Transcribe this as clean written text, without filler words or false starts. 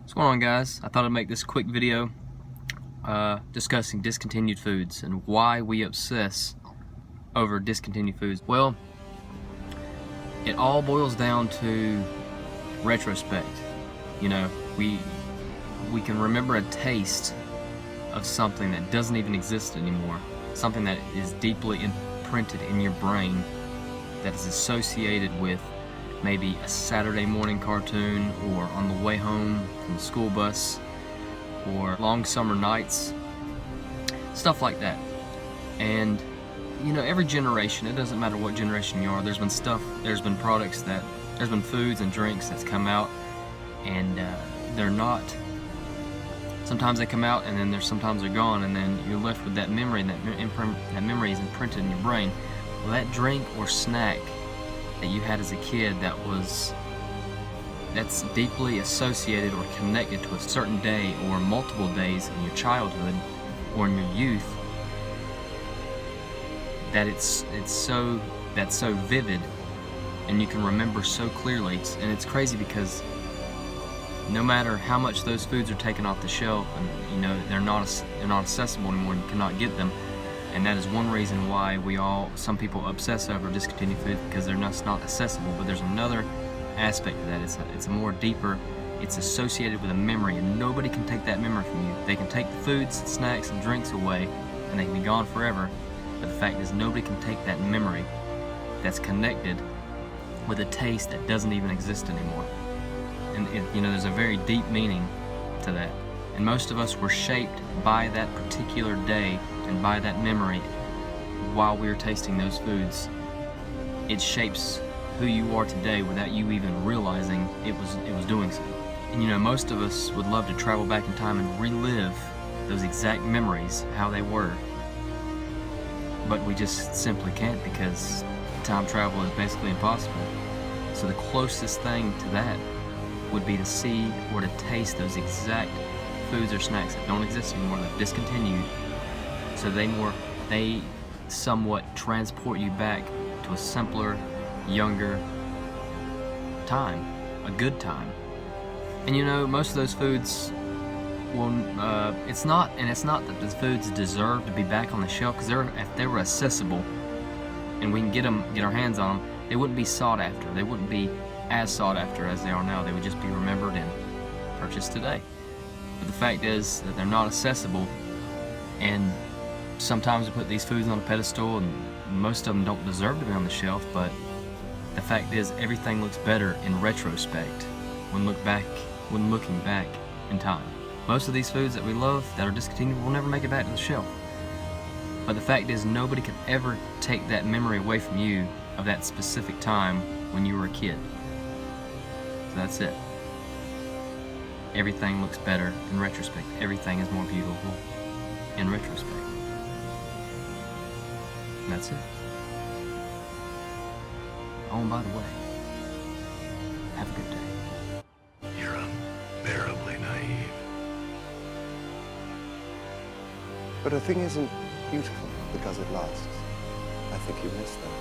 What's going on, guys? I thought I'd make this quick video discussing discontinued foods and why we obsess over discontinued foods. Well, it all boils down to retrospect. You know, we can remember a taste of something that doesn't even exist anymore, something that is deeply imprinted in your brain, that is associated with maybe a Saturday morning cartoon, or on the way home from the school bus, or long summer nights, stuff like that. And you know, every generation, it doesn't matter what generation you are, there's been products there's been foods and drinks that's come out, and they're not, sometimes they come out and then sometimes they're gone, and then you're left with that memory, and that memory is imprinted in your brain. Well, that drink or snack that you had as a kid that's deeply associated or connected to a certain day or multiple days in your childhood or in your youth, that that's so vivid and you can remember so clearly. And it's crazy because no matter how much those foods are taken off the shelf, and you know they're not accessible anymore, you cannot get them. And that is one reason why some people obsess over discontinued food, because they're not accessible. But there's another aspect to that. It's a more deeper. It's associated with a memory, and nobody can take that memory from you. They can take the foods, snacks, and drinks away, and they can be gone forever. But the fact is, nobody can take that memory that's connected with a taste that doesn't even exist anymore. And you know, there's a very deep meaning to that. And most of us were shaped by that particular day and by that memory while we were tasting those foods. It shapes who you are today without you even realizing it was doing so. And you know, most of us would love to travel back in time and relive those exact memories, how they were. But we just simply can't, because time travel is basically impossible. So the closest thing to that would be to see or to taste those exact foods or snacks that don't exist anymore, that discontinued, so they somewhat transport you back to a simpler, younger time, a good time. And you know, most of those foods, well, it's not that the foods deserve to be back on the shelf, because if they were accessible and we can get our hands on them, they wouldn't be sought after. They wouldn't be as sought after as they are now. They would just be remembered and purchased today. But the fact is that they're not accessible, and sometimes we put these foods on a pedestal, and most of them don't deserve to be on the shelf. But the fact is, everything looks better in retrospect when looking back in time. Most of these foods that we love that are discontinued will never make it back to the shelf. But the fact is, nobody can ever take that memory away from you of that specific time when you were a kid. So that's it. Everything looks better in retrospect. Everything is more beautiful in retrospect. And that's it. Oh, and by the way, have a good day. You're unbearably naive. But a thing isn't beautiful because it lasts. I think you missed that.